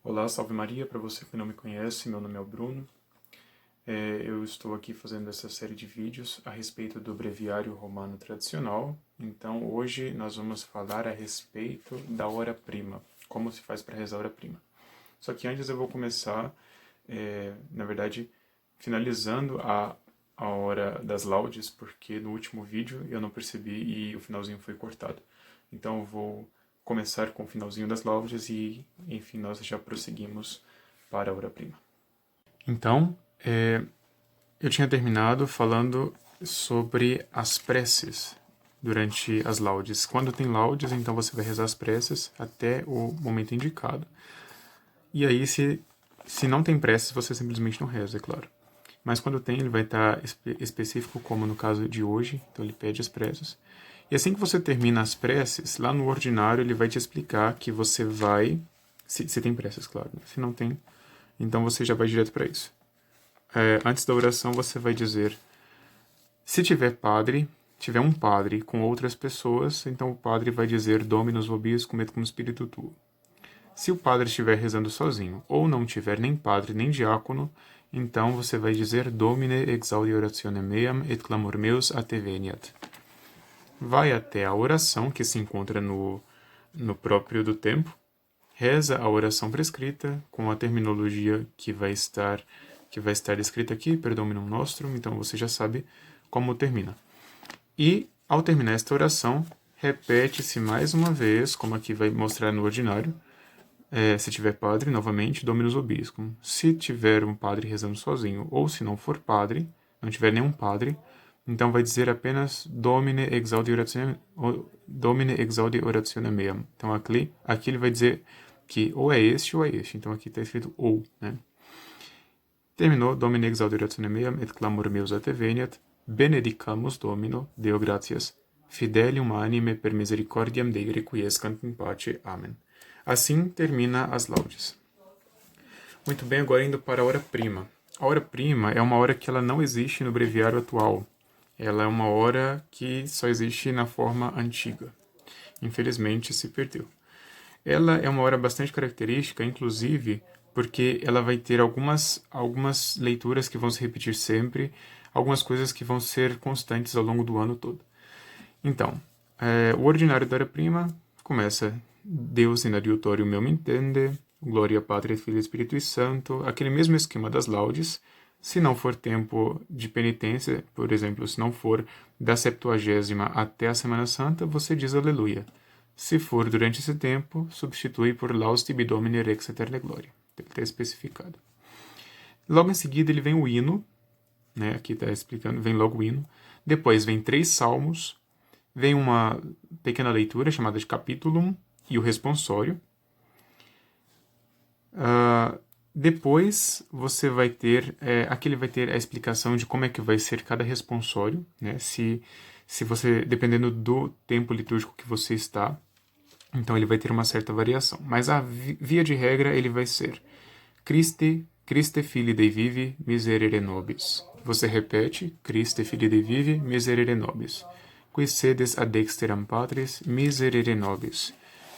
Olá, salve Maria, para você que não me conhece, meu nome é o Bruno. Eu estou aqui fazendo essa série de vídeos a respeito do breviário romano tradicional. Então, hoje nós vamos falar a respeito da hora-prima, como se faz para rezar a hora-prima. Só que antes eu vou começar, na verdade, finalizando a hora das laudes, porque no último vídeo eu não percebi e o finalzinho foi cortado. Então eu vou começar com o finalzinho das laudes e, enfim, nós já prosseguimos para a hora-prima. Então, eu tinha terminado falando sobre as preces durante as laudes. Quando tem laudes, então você vai rezar as preces até o momento indicado. E aí, se não tem preces, você simplesmente não reza, é claro. Mas quando tem, ele vai estar específico, como no caso de hoje, então ele pede as preces. E assim que você termina as preces, lá no ordinário ele vai te explicar que você vai... Se tem preces, claro. Né? Se não tem, então você já vai direto para isso. Antes da oração você vai dizer... Se tiver um padre com outras pessoas, então o padre vai dizer Dominus vobiscum et cum spiritu tuo. Se o padre estiver rezando sozinho, ou não tiver nem padre nem diácono, então você vai dizer Domine exaudi orationem meam et clamor meus a te veniat. Vai até a oração que se encontra no próprio do tempo, reza a oração prescrita com a terminologia que vai estar descrita aqui, per Dominum Nostrum, então você já sabe como termina. E, ao terminar esta oração, repete-se mais uma vez, como aqui vai mostrar no ordinário, se tiver padre, novamente, Dominus vobiscum. Se tiver um padre rezando sozinho, ou se não for padre, não tiver nenhum padre, então vai dizer apenas Domine exaudi orationem meam. Então aqui ele vai dizer que ou é este ou é este. Então aqui está escrito ou, né? Terminou, Domine exaudi orationem meam et clamor meus a te veniat, benedicamus Domino, Deo gratias, fidelium anime per misericordiam Dei requiescant in pace. Amen. Assim termina as laudes. Muito bem, agora indo para a hora-prima. A hora-prima é uma hora que ela não existe no breviário atual. Ela é uma hora que só existe na forma antiga. Infelizmente se perdeu. Ela é uma hora bastante característica, inclusive porque ela vai ter algumas leituras que vão se repetir sempre, algumas coisas que vão ser constantes ao longo do ano todo. Então, o ordinário da hora-prima começa Deus in adiutorium meum intende, Gloria Patri, Filho e Espírito Santo, aquele mesmo esquema das laudes. Se não for tempo de penitência, por exemplo, se não for da 70ª até a Semana Santa, você diz Aleluia. Se for durante esse tempo, substitui por Laus tibi Domine rex aeterna gloria. Está especificado. Logo em seguida ele vem o hino, né? Aqui está explicando, vem logo o hino. Depois vem 3 salmos, vem uma pequena leitura chamada de capítulum e o responsório. Depois você vai ter, aqui ele vai ter a explicação de como é que vai ser cada responsório, né? Se você, dependendo do tempo litúrgico que você está, então ele vai ter uma certa variação. Mas a via de regra ele vai ser Christe Filii Dei vivi, miserere nobis. Você repete, Christe Filii Dei vivi, miserere nobis. Qui sedes ad dexteram Patris, miserere nobis.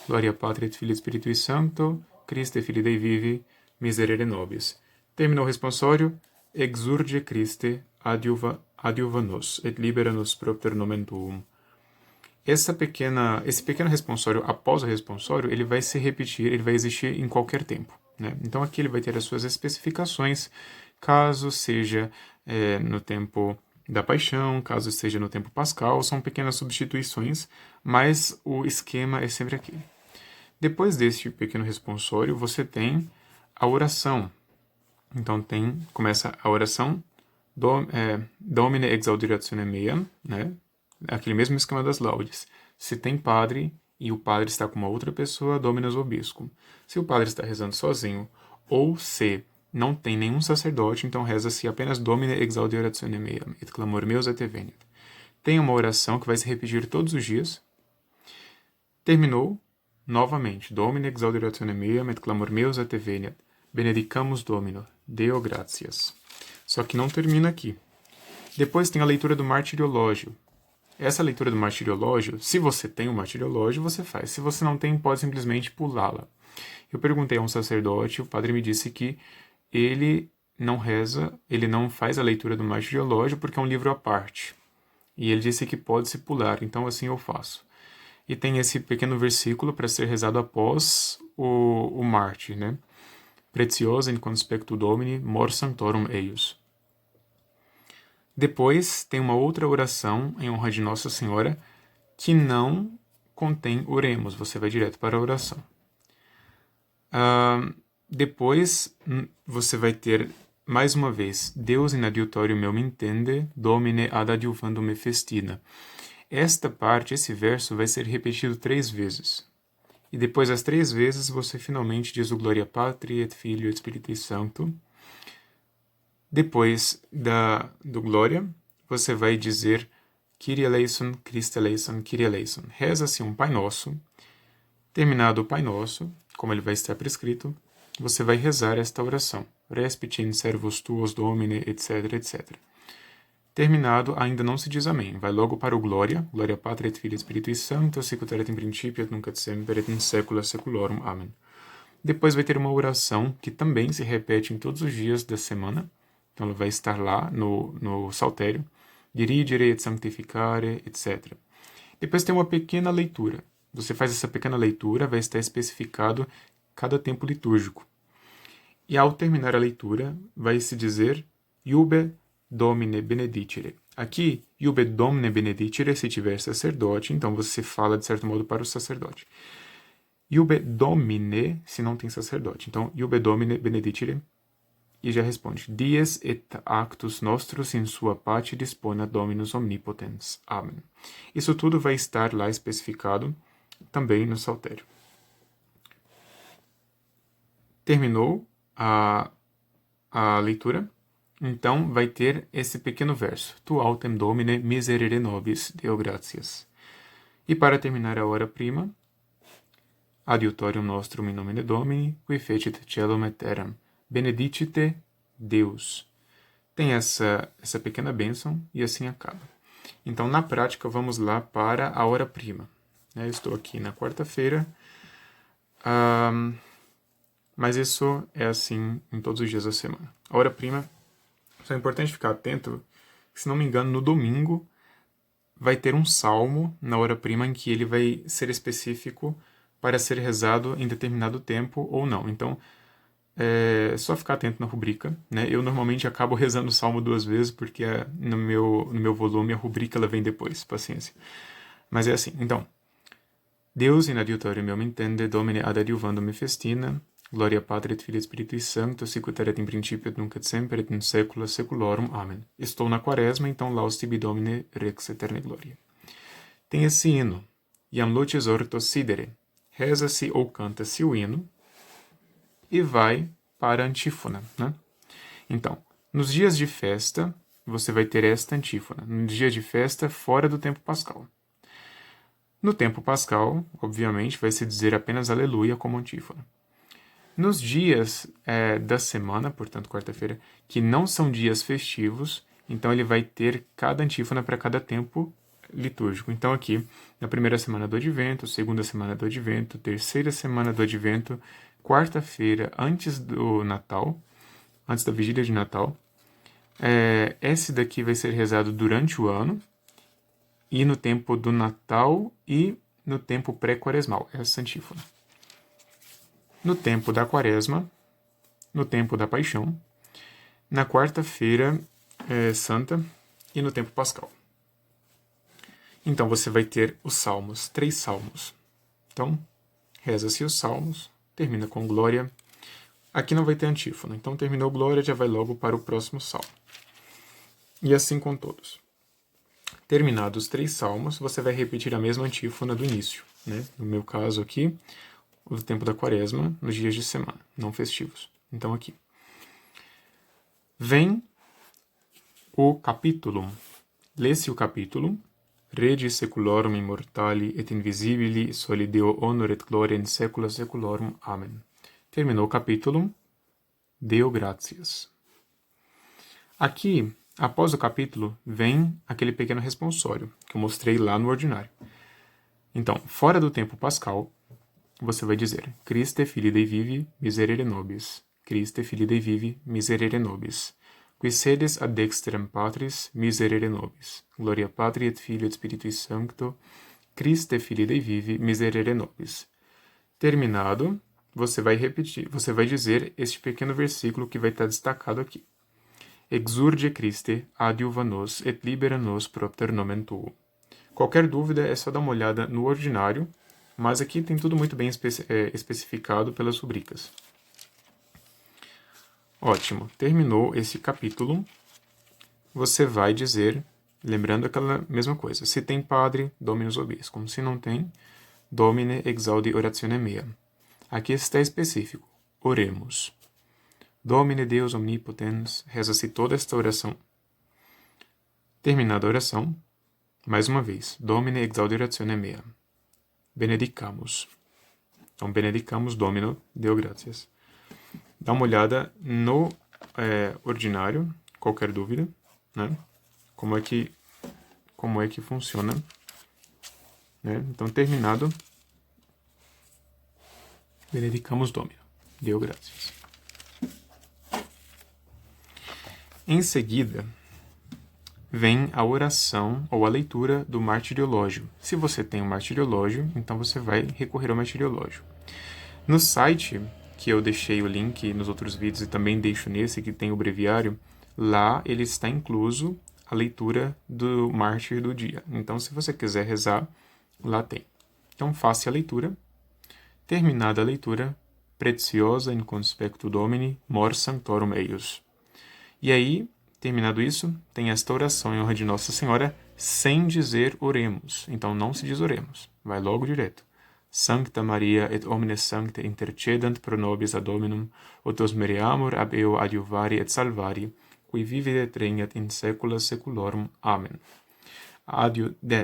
Gloria Patri et Filii et Spiritui Sancto, Christe Filii Dei vivi, miserere nobis. Terminou o responsório, exurge Christe adiuva nos, et libera nos propter nomen tuum. Esse pequeno responsório, após o responsório, ele vai se repetir, ele vai existir em qualquer tempo. Né? Então aqui ele vai ter as suas especificações, caso seja no tempo da paixão, caso seja no tempo pascal, são pequenas substituições, mas o esquema é sempre aquele. Depois deste pequeno responsório, você tem a oração. Então começa a oração Domine exaudi orationem meam, né? Aquele mesmo esquema das laudes. Se tem padre e o padre está com uma outra pessoa, Dominus vobiscum. Se o padre está rezando sozinho, ou se não tem nenhum sacerdote, então reza-se apenas Domine exaudi orationem meam, et clamor meus a te veniat. Tem uma oração que vai se repetir todos os dias. Terminou, novamente, Domine exaudi orationem meam, et clamor meus a te veniat. Benedicamus Domino, Deo gratias. Só que não termina aqui. Depois tem a leitura do martiriológio. Essa leitura do martiriológio, se você tem um martiriológio, você faz. Se você não tem, pode simplesmente pulá-la. Eu perguntei a um sacerdote, o padre me disse que ele não reza, ele não faz a leitura do martirológio porque é um livro à parte. E ele disse que pode-se pular, então assim eu faço. E tem esse pequeno versículo para ser rezado após o mártir, né? Preciosa in conspectu Domini, mor sanctorum eius. Depois tem uma outra oração em honra de Nossa Senhora que não contém oremos, você vai direto para a oração. Depois você vai ter mais uma vez Deus in adiutorium meu me intende, Domine ad adiuvandum me festina. Esta parte, esse verso, vai ser repetido 3 vezes. E depois das 3 vezes, você finalmente diz o Gloria Patri, et Filio, et Spiritus Sancto. Depois do Glória, você vai dizer Kyrie eleison, Christe eleison, Kyrie eleison. Reza-se um Pai Nosso. Terminado o Pai Nosso, como ele vai estar prescrito, você vai rezar esta oração. Respite in servus tuos Domine, etc, etc. Terminado, ainda não se diz amém. Vai logo para o Glória. Gloria Patri et Filii et Spiritus Sancto, sicut erat in principio et nunc et semper et in saecula saeculorum. Amém. Depois vai ter uma oração que também se repete em todos os dias da semana. Então ela vai estar lá no saltério. Dirigere et sanctificare, etc. Depois tem uma pequena leitura. Você faz essa pequena leitura, vai estar especificado cada tempo litúrgico. E ao terminar a leitura, vai se dizer Iube Domine benedicere. Aqui, Iube Domine benedicere, se tiver sacerdote, então você fala de certo modo para o sacerdote. Iube Domine, se não tem sacerdote. Então, Iube Domine benedicere, e já responde, Dies et actus nostros in sua pace dispona Dominus omnipotens. Amém. Isso tudo vai estar lá especificado também no saltério. Terminou a leitura, então vai ter esse pequeno verso. Tu autem Domine miserere nobis, Deo gratias. E para terminar a hora prima, Adiutorium nostrum in nomine Domini, qui fecit caelum et terram. Benedicite Deus. Tem essa pequena bênção e assim acaba. Então, na prática, vamos lá para a hora prima. Eu estou aqui na quarta-feira, mas isso é assim em todos os dias da semana. A hora prima, só é importante ficar atento, que, se não me engano, no domingo vai ter um salmo na hora prima em que ele vai ser específico para ser rezado em determinado tempo ou não. Então, é só ficar atento na rubrica, né? Eu normalmente acabo rezando o salmo 2 vezes, porque no meu volume a rubrica ela vem depois, paciência. Mas é assim, então. Deus in adiutorium meum intende, Domine ad adiuvandum me festina, Gloria Patri et Filii et Spiritus Sancto, sicut erat in principio et nunc et semper et in saecula saeculorum. Amém. Estou na quaresma, então laus tibi Domine rex aeterna gloria. Tem esse hino, Iam lucis ortos sidere. Reza-se ou canta-se o hino, e vai para a antífona, né? Então, nos dias de festa, você vai ter esta antífona. Nos dias de festa, fora do tempo pascal. No tempo pascal, obviamente, vai se dizer apenas aleluia como antífona. Nos dias da semana, portanto, quarta-feira, que não são dias festivos, então ele vai ter cada antífona para cada tempo litúrgico. Então, aqui, na primeira semana do Advento, segunda semana do Advento, terceira semana do Advento, quarta-feira, antes do Natal, antes da vigília de Natal. Esse daqui vai ser rezado durante o ano, e no tempo do Natal e no tempo pré-quaresmal, essa antífona. No tempo da Quaresma, no tempo da Paixão, na quarta-feira santa e no tempo pascal. Então você vai ter os salmos, 3 salmos. Então, reza-se os salmos, termina com glória. Aqui não vai ter antífona, então terminou glória, já vai logo para o próximo salmo. E assim com todos. Terminados os 3 salmos, você vai repetir a mesma antífona do início, né? No meu caso aqui, o tempo da quaresma, nos dias de semana, não festivos. Então aqui. Vem o capítulo. Lê-se o capítulo. Regi seculorum immortali et invisibili soli Deo honor et gloria in saecula saeculorum. Amém. Terminou o capítulo. Deo gratias. Aqui, após o capítulo, vem aquele pequeno responsório que eu mostrei lá no ordinário. Então, fora do tempo pascal, você vai dizer Christe filii Dei vivi, miserere nobis. Christe filii Dei vivi, miserere nobis. Qui sedes ad dexterem Patris, miserere nobis. Gloria Patri et Filio et Spiritui Sancto, Christe filii Dei vivi, miserere nobis. Terminado, você vai repetir, você vai dizer este pequeno versículo que vai estar destacado aqui. Exurge Christe, adiuva nos et libera nos propter nomen tuo. Qualquer dúvida é só dar uma olhada no ordinário, mas aqui tem tudo muito bem especificado pelas rubricas. Ótimo, terminou esse capítulo, você vai dizer, lembrando aquela mesma coisa, se tem padre, Dominus vobiscum, se não tem, Domine exaudi oratione mea. Aqui está específico, oremos. Domine Deus omnipotens, reza-se toda esta oração. Terminada a oração, mais uma vez, Domine exaudi oratione mea. Benedicamos. Então, benedicamos, Domino, deu graças. Dá uma olhada no ordinário, qualquer dúvida, né? Como é que funciona, né? Então, terminado, benedicamos, Domino, deu graças. Em seguida, vem a oração ou a leitura do martiriológio. Se você tem um martiriológio, então você vai recorrer ao martiriológio. No site, que eu deixei o link nos outros vídeos e também deixo nesse, que tem o breviário, lá ele está incluso a leitura do mártir do dia. Então, se você quiser rezar, lá tem. Então, faça a leitura. Terminada a leitura, Preciosa in conspectu Domini, mor sanctorum eius. E aí, terminado isso, tem esta oração em honra de Nossa Senhora, sem dizer oremos. Então, não se diz oremos. Vai logo direto. Sancta Maria et omnes sancte intercedant pro nobis ad Dominum, ut os mereamur ab eo adiuvari et salvari, qui vivit et regnat in saecula saeculorum. Amen.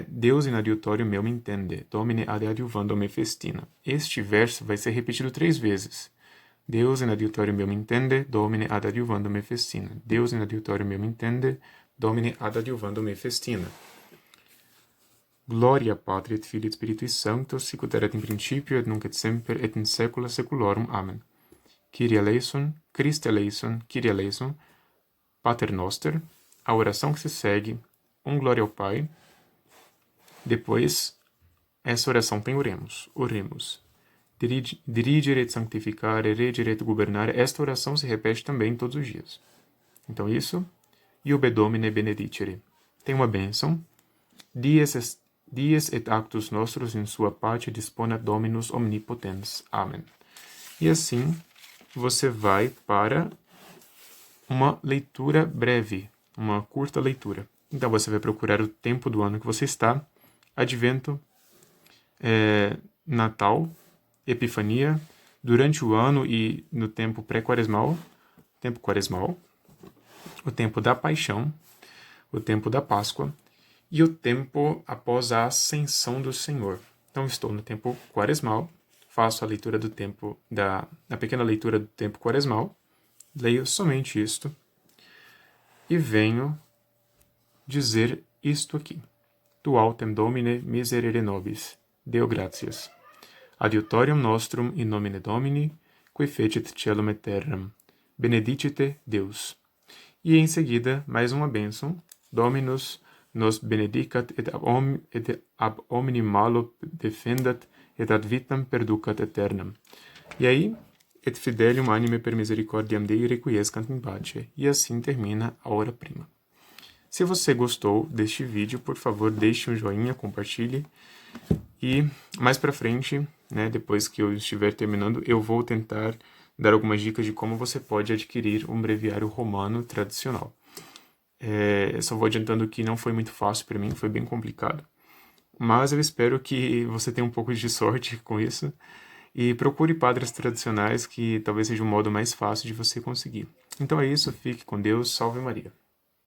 Deus in adiutorium meum intende, Domine ad adiuvando me festina. Este verso vai ser repetido 3 vezes. Deus in adiutorium meum intende, Domine ad adiuvando me festina. Deus in adiutorium meum intende, Domine ad adiuvando me festina. Gloria Patri et Filii et Spiritui Sancto, sic ut erat in principio et nunc et semper et in saecula saeculorum. Amen. Kyrie eleison, Christe eleison, Kyrie eleison, Pater Noster, a oração que se segue, glória ao Pai. Depois, essa oração tem oremos. Oremos. Dirigere et sanctificare, regere et gubernare. Esta oração se repete também todos os dias. Então isso, Iube Domine benedicere. Tem uma bênção. Dies et actus nostros in sua pace disponat Dominus omnipotens. Amen. E assim, você vai para uma leitura breve, uma curta leitura. Então, você vai procurar o tempo do ano que você está, Advento, Natal, Epifania, durante o ano e no tempo pré-quaresmal, tempo quaresmal, o tempo da Paixão, o tempo da Páscoa e o tempo após a Ascensão do Senhor. Então, estou no tempo quaresmal, faço a leitura do tempo a pequena leitura do tempo quaresmal, leio somente isto e venho dizer isto aqui. Tu autem Domine miserere nobis, Deo gratias. Adiutorium nostrum in nomine Domini, qui fecit caelum et terram. Benedicite Deus. E em seguida, mais uma bênção. Dominus nos benedicat et ab omni malo defendat et ad vitam perducat aeternam. E aí, et fidelium anime per misericordiam Dei requiescant in pace. E assim termina a hora prima. Se você gostou deste vídeo, por favor, deixe um joinha, compartilhe. E mais pra frente, né, depois que eu estiver terminando, eu vou tentar dar algumas dicas de como você pode adquirir um breviário romano tradicional. Só vou adiantando que não foi muito fácil para mim, foi bem complicado. Mas eu espero que você tenha um pouco de sorte com isso. E procure padres tradicionais, que talvez seja um modo mais fácil de você conseguir. Então é isso, fique com Deus, salve Maria.